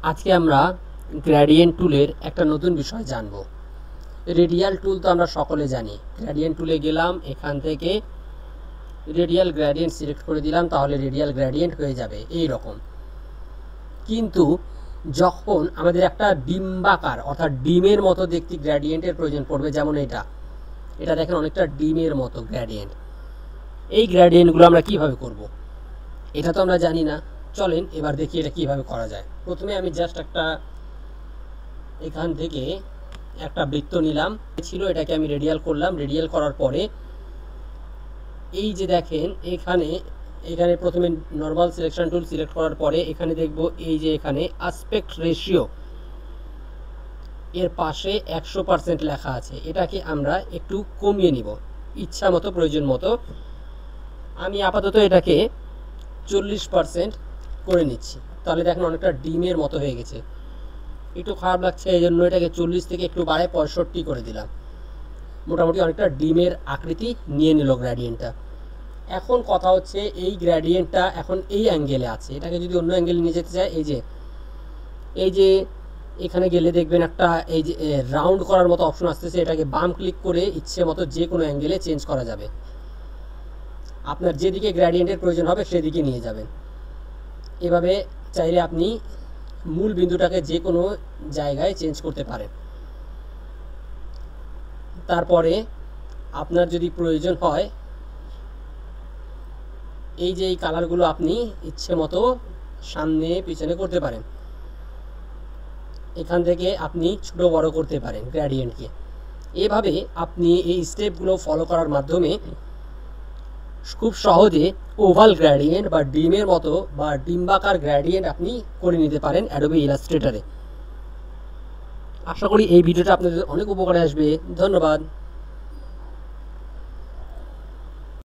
আজকে আমরা গ্রেডিয়েন্ট টুলের একটা নতুন বিষয় জানব। রেডিয়াল টুল তো আমরা সকলে জানি। গ্রেডিয়েন্ট টুলে গেলাম, এখান থেকে রেডিয়াল গ্রেডিয়েন্ট সিলেক্ট করে দিলাম, তাহলে রেডিয়াল গ্রেডিয়েন্ট হয়ে যাবে এই রকম। কিন্তু যখন আমাদের একটা ডিম্বাকার অর্থাৎ ডিমের মতো দেখতে গ্রেডিয়েন্টের প্রয়োজন পড়বে, যেমন এটা দেখেন অনেকটা ডিমের মতো গ্রেডিয়েন্ট, এই গ্রেডিয়েন্টগুলো আমরা কিভাবে করব এটা তো আমরা জানি না। চলেন এবার দেখি এটা কিভাবে করা যায়। প্রথমে আমি জাস্ট এখান থেকে একটা বৃত্ত নিলাম, ছিল এটাকে আমি রেডিয়াল করলাম। রেডিয়াল করার পরে এই যে দেখেন এখানে প্রথমে নরমাল সিলেকশন টুল সিলেক্ট করার পরে এখানে দেখব এই যে এখানে অ্যাসপেক্ট রেশিও এর পাশে 100% লেখা আছে। এটাকে আমরা একটু কমিয়ে নিব ইচ্ছা মতো, প্রয়োজন মতো। আমি আপাতত এটাকে 40% করে নিচ্ছি, তাহলে দেখেন অনেকটা ডিমের মতো হয়ে গেছে। একটু খারাপ লাগছে, এই জন্য এটাকে 40 থেকে একটু বাড়ায় 65 করে দিলাম। মোটামুটি অনেকটা ডিমের আকৃতি নিয়ে নিল গ্রেডিয়েন্টটা। এখন কথা হচ্ছে এই গ্রেডিয়েন্টটা এখন এই অ্যাঙ্গেলে আছে, এটাকে যদি অন্য অ্যাঙ্গেলে নিয়ে যেতে চাই, এই যে এখানে গেলে দেখবেন একটা এই যে রাউন্ড করার মতো অপশন আসতেছে। এটাকে বাম ক্লিক করে ইচ্ছে মতো যে কোনো অ্যাঙ্গেলে চেঞ্জ করা যাবে। আপনার যেদিকে গ্রেডিয়েন্টের প্রয়োজন হবে সেদিকে নিয়ে যাবেন। এভাবে চাইলে আপনি মূল বিন্দুটাকে যে কোনো জায়গায় চেঞ্জ করতে পারেন। তারপরে আপনার যদি প্রয়োজন হয় এই যে এই কালারগুলো আপনি ইচ্ছে মতো সামনে পিছনে করতে পারেন। এখান থেকে আপনি ছোট বড় করতে পারেন গ্রেডিয়েন্টকে। এভাবে আপনি এই স্টেপগুলো ফলো করার মাধ্যমে খুব সহজে ওভাল গ্রেডিয়েন্ট বা ডিমের মতো বা ডিম্বাকার গ্রেডিয়েন্ট আপনি করে নিতে পারেন অ্যাডোবি ইলাস্ট্রেটরে। আশা করি এই ভিডিওটা আপনাদের অনেক উপকারে আসবে। ধন্যবাদ।